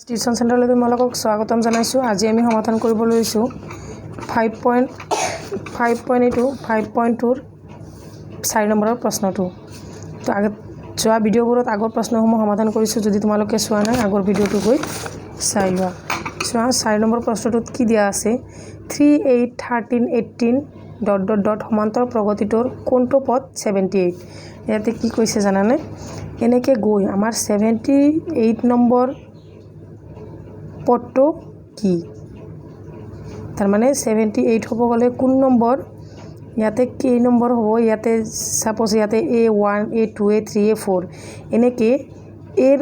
Tuition চেণ্টাৰলৈ তোমালোকক স্বাগতম জনাইছোঁ। আজি আমি সমাধান কৰিব লৈছোঁ 5.2ৰ 4 নম্বৰৰ প্ৰশ্নটো। তো যোৱা ভিডিঅ'বোৰত আগৰ প্ৰশ্নসমূহ সমাধান কৰিছোঁ। যদি তোমালোকে চোৱা নাই আগৰ ভিডিঅ'টো গৈ চাই লোৱা। চোৱা 4 নম্বৰ প্ৰশ্নটোত কি দিয়া আছে 3, 8, 13, 18 ... সমান্তৰ প্ৰগতিটোৰ কোনটো পদ 78। ইয়াতে কি কৈছে জানানে, এনেকৈ গৈ আমাৰ 78 নম্বৰ পদটো কি, তাৰমানে 78 হ'ব গ'লে কোন নম্বৰ, ইয়াতে কেই নম্বৰ হ'ব, ইয়াতে সাপোজ ইয়াতে A1, A2, A3, A4 এনেকৈ এৰ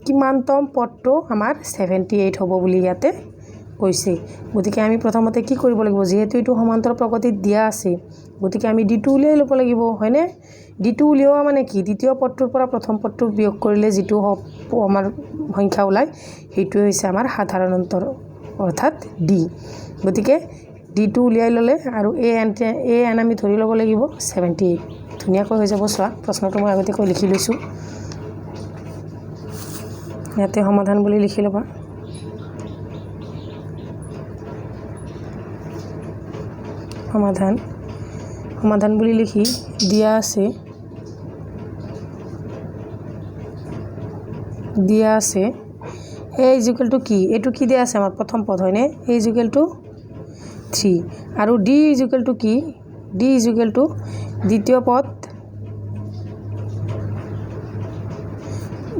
কিমানতম পদটো আমাৰ 78 হ'ব বুলি ইয়াতে কৈছে। গতিকে আমি প্ৰথমতে কি কৰিব লাগিব, যিহেতু এইটো সমান্তৰ প্ৰগতিত দিয়া আছে গতিকে আমি D2 উলিয়াই ল'ব লাগিব, হয়নে? D2 উলিওৱা মানে কি, দ্বিতীয় পদটোৰ পৰা প্ৰথম পদটো বিয়োগ কৰিলে যিটো আমাৰ সংখ্যা ওলায় সেইটোৱে হৈছে আমাৰ সাধাৰণ অন্তৰ অৰ্থাৎ D। গতিকে D2 উলিয়াই ল'লে আৰু এন আমি ধৰি ল'ব লাগিব 78। ধুনীয়াকৈ হৈ যাব। চোৱা প্ৰশ্নটো মই আগতীয়াকৈ লিখি লৈছোঁ, ইয়াতে সমাধান বুলি লিখি ল'বা। সমাধান বুলি লিখি দিয়া আছে A = কি, এইটো কি দিয়া আছে আমাৰ প্ৰথম পদ হয়নে, A = 3 আৰু D = কি, D =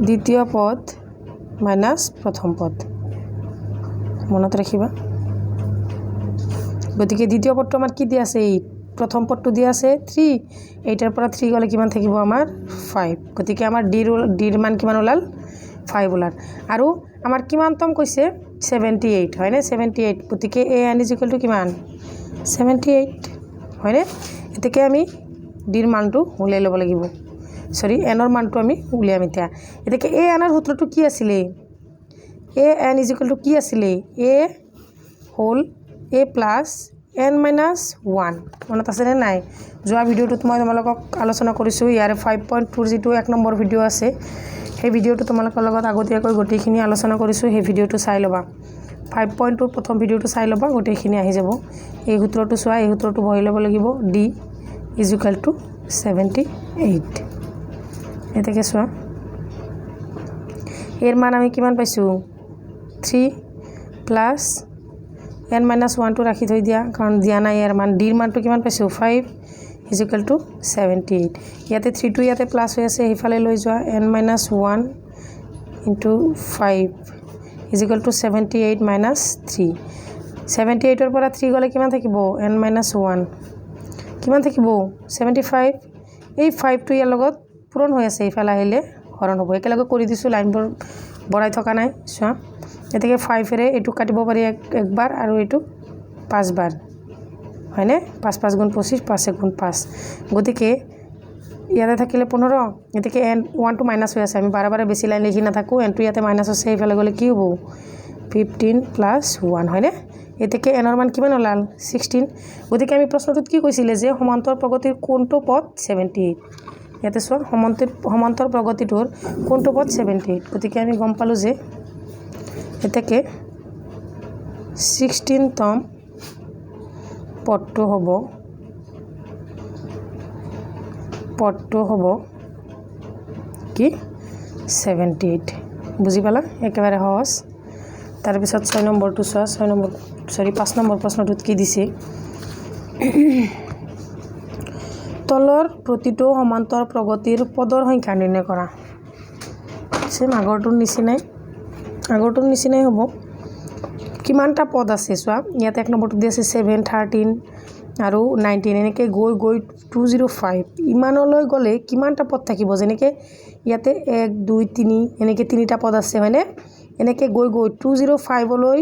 দ্বিতীয় পদ মাইনাছ প্ৰথম পদ, মনত ৰাখিবা। গতিকে দ্বিতীয় পদটো আমাৰ কি দিয়া আছে 8, প্ৰথম পদটো দিয়া আছে 3, 8ৰ পৰা 3 গ'লে কিমান থাকিব আমাৰ 5। গতিকে আমাৰ ডিৰ মান কিমান ওলাল 5 ওলাল। আৰু আমাৰ কিমানতম কৈছে 78 হয়নে, 78। গতিকে an = কিমান 78 হয়নে। এতেকে আমি ডিৰ মানটো উলিয়াই ল'ব লাগিব, এনৰ মানটো আমি উলিয়াম এতিয়া। এতেকে আনৰ সূত্ৰটো কি আছিলে, an = কি আছিলে, a + n - 1 মনত আছেনে নাই? যোৱা ভিডিঅ'টোত মই তোমালোকক আলোচনা কৰিছোঁ। ইয়াৰে 5.2ৰ যিটো 1 নম্বৰ ভিডিঅ' আছে সেই ভিডিঅ'টো তোমালোকৰ লগত আগতীয়াকৈ গোটেইখিনি আলোচনা কৰিছোঁ, সেই ভিডিঅ'টো চাই ল'বা। 5.2ৰ প্ৰথম ভিডিঅ'টো চাই ল'বা, গোটেইখিনি আহি যাব। এই সূত্ৰটো চোৱা, এই সূত্ৰটো বহাই ল'ব লাগিব, D = 78। এতেকে চোৱা এৰ মান আমি কিমান পাইছোঁ 3 + n - 1টো ৰাখি থৈ দিয়া, কাৰণ দিয়া নাই ইয়াৰ মান। ডিৰ মানটো কিমান পাইছোঁ 5 = 78। ইয়াতে 3টো ইয়াতে প্লাছ হৈ আছে, সেইফালে লৈ যোৱা, n - 1 × 5 = 78 - 3। 78ৰ পৰা 3 গ'লে কিমান থাকিব n - 1 কিমান থাকিব 75। এই 5টো ইয়াৰ লগত পূৰণ হৈ আছে, এইফালে আহিলে হৰণ হ'ব। একেলগে কৰি দিছোঁ, লাইনবোৰ বঢ়াই থকা নাই। চোৱা এতেকে 5ৰে এইটো কাটিব পাৰি একবাৰ আৰু এইটো 5 বাৰ হয়নে, 5 × 5 = 25, 5 × 5। গতিকে ইয়াতে থাকিলে 15। এতেকে n1টো মাইনাছ হৈ আছে, আমি বাৰে বাৰে বেছি লাইন লিখি নাথাকোঁ। nটো ইয়াতে মাইনাছ আছে, এইফালে গ'লে কি হ'ব 15 + 1 হয়নে। এতেকে এনৰ মান কিমান ওলাল 16। গতিকে আমি প্ৰশ্নটোত কি কৈছিলে যে সমান্তৰ প্ৰগতিৰ কোনটো পদ 78। ইয়াতে চোৱা সমান্তৰ প্ৰগতিটোৰ কোনটো পদ 78। গতিকে আমি গম পালোঁ যে এতেকে 16তম পদটো হ'ব কি 78। বুজি পালা, একেবাৰে সহজ। তাৰপিছত 6 নম্বৰটো চোৱা, 5 নম্বৰ প্ৰশ্নটোত কি দিছে, তলৰ প্ৰতিটো সমান্তৰ প্ৰগতিৰ পদৰ সংখ্যা নিৰ্ণয় কৰা। আগৰটোৰ নিচিনাই হ'ব। কিমানটা পদ আছে চোৱা, ইয়াতে 1 নম্বৰটো দি আছে 7, 13 আৰু 19 এনেকৈ গৈ 205 ইমানলৈ গ'লে কিমানটা পদ থাকিব। যেনেকৈ ইয়াতে 1, 2, 3 এনেকৈ 3টা পদ আছে হয়নে। এনেকৈ গৈ 205লৈ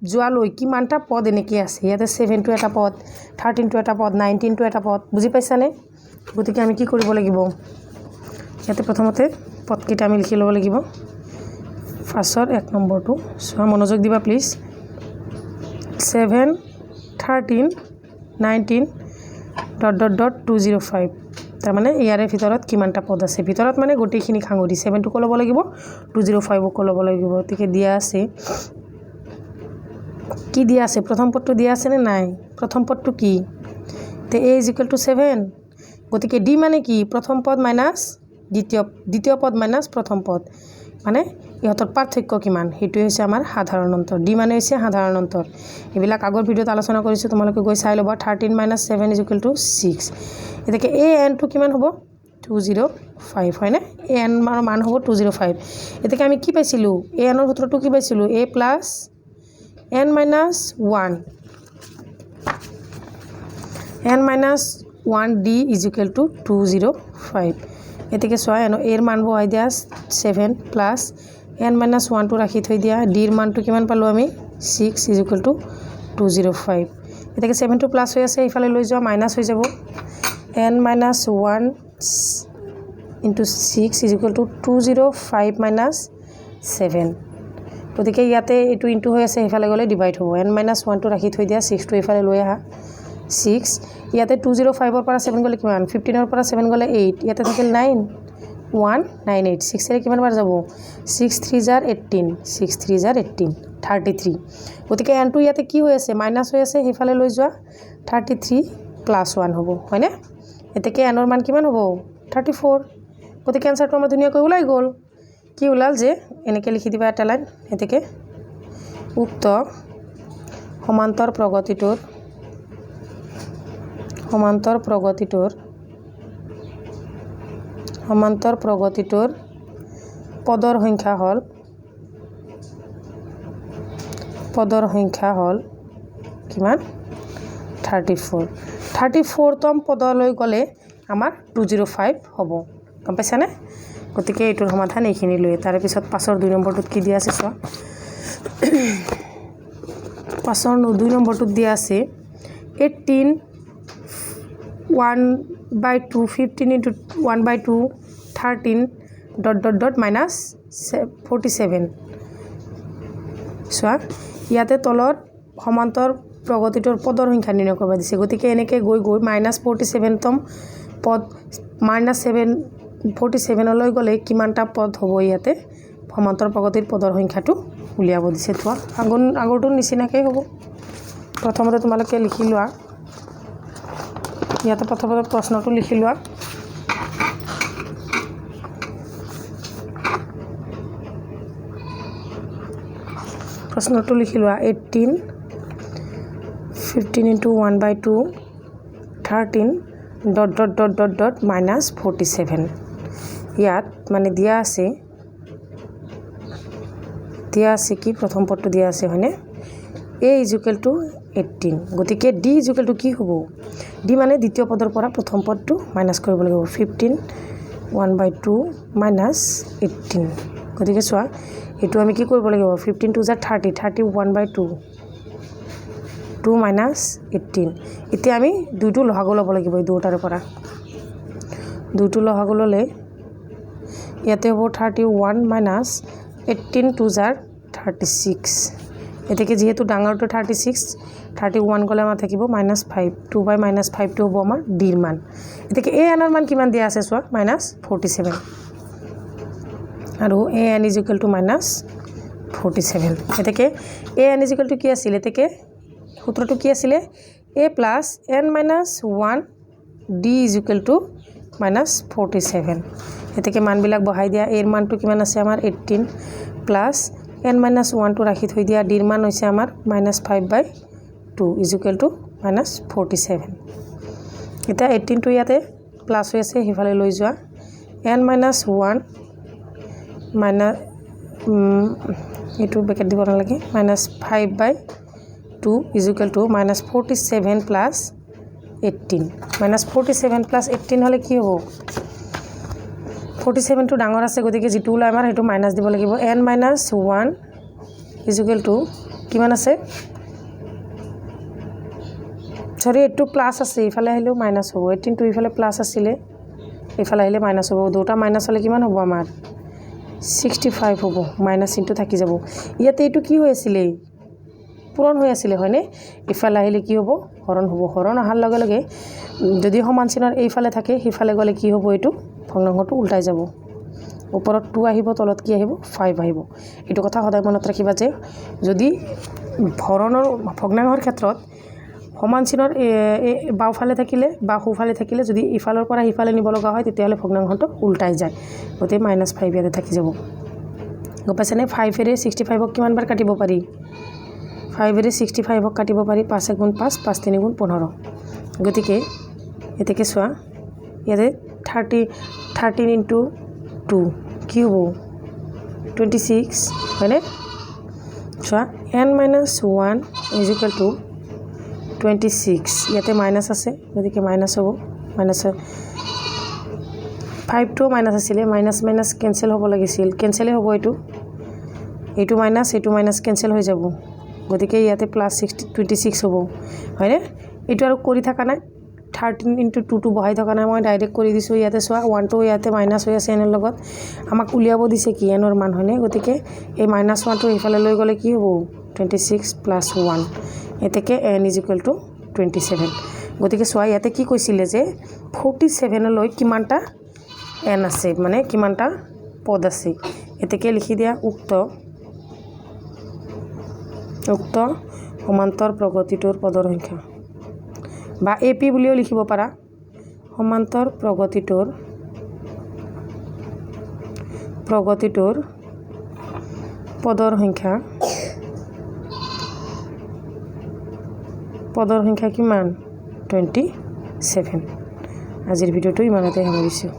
যোৱালৈ কিমানটা পদ এনেকৈ আছে। ইয়াতে 7টো এটা পদ, 13টো এটা পদ, 19টো এটা পদ। বুজি পাইছানে? গতিকে আমি কি কৰিব লাগিব, ইয়াতে প্ৰথমতে পদকেইটা আমি লিখি ল'ব লাগিব। ফাৰ্ষ্টৰ 1 নম্বৰটো চোৱা, মনোযোগ দিবা প্লিজ। 7, 13, 19 ... 205 তাৰমানে ইয়াৰে ভিতৰত কিমানটা পদ আছে ভিতৰত মানে গোটেইখিনি খাঙুৰি 7 টোক ল'ব লাগিব 205 ক ল'ব লাগিব গতিকে দিয়া আছে কি দিয়া আছে প্ৰথম পদটো দিয়া আছে নে নাই প্ৰথম পদটো কি তে a = 7 গতিকে d মানে কি প্ৰথম পদ মাইনাস দ্বিতীয় পদ মাইনাস প্ৰথম পদ মানে ইহঁতৰ পাৰ্থক্য কিমান হেতু হৈছে আমাৰ সাধাৰণ অন্তৰ d মানে হৈছে সাধাৰণ অন্তৰ এবিলাক আগৰ ভিডিওত আলোচনা কৰিছো তোমালোকে গৈ চাই লবা 13 - 7 = 6 এটাকে a n টো কিমান হ'ব 205 হয় না a n ৰ মান হ'ব 205 এটাকে আমি কি পাইছিলো a n ৰ সূত্ৰটো কি পাইছিলো a + n - 1 n - 1 d = 205 এটাকে সোয়া এনো এর মান বহাই দিয়া 7 প্লাস n - 1 টো রাখি থৈ দিয়া d এর মানটো কিমান পালো আমি 6 = 205 এটাকে 7 টো প্লাস হৈ আছে ইফালে লৈ যাও মাইনাস হৈ যাব n - 1 * 6 = 205 - 7 গতিকে ইয়াতে এটো ইনটু হৈ আছে ইফালে গলে ডিভাইড হ'ব n - 1 টো ৰাখি থৈ দিয়া 6 টো ইফালে লৈ আহা 6 ইয়াতে 205 ৰ পৰা 7 গলে কিমান 15 ৰ পৰা 7 গলে 8 ইয়াতে থাকিল 9 198 6 এর কিমান বার যাব 6 3 * 18 6 3 * 18 33 গতিকে n টো ইয়াতে কি হৈ আছে মাইনাস হৈ আছে ইফালে লৈ যোৱা 33 + 1 হ'ব হয়নে এটাকে n ৰ মান কিমান হ'ব 34 গতিকে আনসাৰটো আমাৰ ধুনিয়া কৈ ওলাই গল কি ওলাল যে এনেকে লিখি দিবা এটা লাইন এটাকে উক্ত সমান্তৰ প্ৰগতিটোৰ পদৰ সংখ্যা হল কিমান 34 তম পদলৈ গলে আমাৰ 205 হ'ব গম পাইছানে গতিকে এটোৰ সমাধান এইখিনি লৈ তাৰ পিছত 5ৰ 2 নম্বৰটোত কি দিয়া আছে চোৱা 5ৰ 2 নম্বৰটোত দিয়া আছে 18 1/2 15 * 1/2 13 ... -47 চোৱা ইয়াতে তলৰ সমান্তৰ প্ৰগতিটোৰ পদৰ সংখ্যা নিৰ্ণয় কৰিব দিছে গতিকে এনেকে গৈ -47 তম পদ -47 লৈ গলে কিমানটা পদ হ'ব ইয়াতে সমান্তৰ প্ৰগতিৰ পদৰ সংখ্যাটো উলিয়াব দিছে তোৱা আগৰটো নিচিনাকৈ হ'ব প্ৰথমতে তোমালোকে লিখি লোৱা ইয়াতে প্ৰথমতে প্ৰশ্নটো লিখি লোৱা প্ৰশ্নটো লিখি লোৱা 18 15 * 1/2 13 ... -47 ইয়াত মানে দিয়া আছে কি প্ৰথম পদটো দিয়া আছে হয়নে a = 18 গতিকে d = কি হ'ব d মানে দ্বিতীয় পদৰ পৰা প্ৰথম পদটো মাইনাস কৰিব লাগিব 15 1/2 - 18 গতিকে চোৱা এটো আমি কি কৰিব লাগিব 15 * 2 = 30 30 1/2 2 - 18 এতিয়া আমি দুইটো লহাগু ল'ব লাগিব এই দুটাৰ পৰা দুইটো লহাগু ললে ইয়াতে হ'ব 31 - 18 2 * 36 এটাকে যেহেতু ডাঙৰটো 36 31 গলে আমাৰ থাকিব -5 2 / -5 টো হ'ব আমাৰ d এৰ মান এটাকে a n ৰ মান কিমান দিয়া আছে চোৱা -47 আৰু a n = -47 এটাকে a n = কি আছিল এটাকে সূত্ৰটো কি আছিল a + n - 1 d = -47 এটাকে মানবিলাক বহাই দিয়া a এর মানটো কিমান আছে আমাৰ 18 প্লাস n - 1 টো ৰাখি থৈ দিয়া d এৰ মান হৈছে আমাৰ -5/2 = -47 এটা 18 টো ইয়াতে প্লাস হৈ আছে হিফালে লৈ যোৱা n - 1 এটো ব্ৰেকেট দিব নালাগে -5/2 = -47 + 18 -47 + 18 হলে কি হ'ব 47 টো ডাঙৰ আছে গতিকে যেটো ওলাই আমাৰ হেতু মাইনাস দিব লাগিব n - 1 = কিমান আছে সরি এটো প্লাস আছে ইফালে হলেও মাইনাস হ'ব 18 টো ইফালে প্লাস আছিল ইফালে হলে মাইনাস হ'ব দুটা মাইনাস হলে কিমান হ'ব আমাৰ 65 হ'ব মাইনাস ইনটু থাকি যাব ইয়াতে এটো কি হৈ আছিল পূৰণ হৈ আছিলে হয়নে ইফালে আহিলে কি হ'ব হৰণ হ'ব হৰণ অহাৰ লগে লগে যদি সমান চিনৰ এইফালে থাকে সিফালে গ'লে কি হ'ব এইটো ভগ্নাংশটো উল্টাই যাব ওপৰত 2 আহিব তলত কি আহিব 5 আহিব এইটো কথা সদায় মনত ৰাখিবা যে যদি হৰণৰ ভগ্নাংশৰ ক্ষেত্ৰত সমান চিনৰ বাওঁফালে থাকিলে বা সোঁফালে থাকিলে যদি ইফালৰ পৰা সিফালে নিব লগা হয় তেতিয়াহ'লে ভগ্নাংশটো উল্টাই যায় গতিকে -5 ইয়াতে থাকি যাব গম পাইছেনে 5 এৰে 65ক কিমানবাৰ কাটিব পাৰি 5 এৰে 65ক কাটিব পাৰি 5 × 5 5 × 3 = 15 গতিকে এতেকে চোৱা ইয়াতে 13 × 2 কি হ'ব 26 হয়নে চোৱা n - 1 = 26 ইয়াতে মাইনাছ আছে গতিকে মাইনাছ হ'ব মাইনাছ 5টো মাইনাছ আছিলে মাইনাছ মাইনাছ কেনসেল হ'ব লাগিছিল কেনসেলই হ'ব এইটো মাইনাছ কেনসেল হৈ যাব গতিকে ইয়াতে +26 হ'ব হয়নে এইটো আৰু কৰি থকা নাই 13 × 2 টো বহাই থকা নাই মই ডাইৰেক্ট কৰি দিছোঁ ইয়াতে চোৱা 1টো ইয়াতে মাইনাছ হৈ আছে এনৰ লগত আমাক উলিয়াব দিছে কি এনৰ মান হয়নে গতিকে এই -1টো এইফালে লৈ গ'লে কি হ'ব 26 + 1 এতেকে n = 27 গতিকে চোৱা ইয়াতে কি কৈছিলে যে 47 লৈ কিমানটা n আছে মানে কিমানটা পদ আছে এতেকে লিখি দিয়া উক্ত সমান্তৰ প্ৰগতিটোৰ পদৰ সংখ্যা বা AP বুলিও লিখিব পাৰা সমান্তৰ প্ৰগতিটোৰ পদৰ সংখ্যা কিমান 27 আজিৰ ভিডিঅ'টো ইমানতে সামৰিছোঁ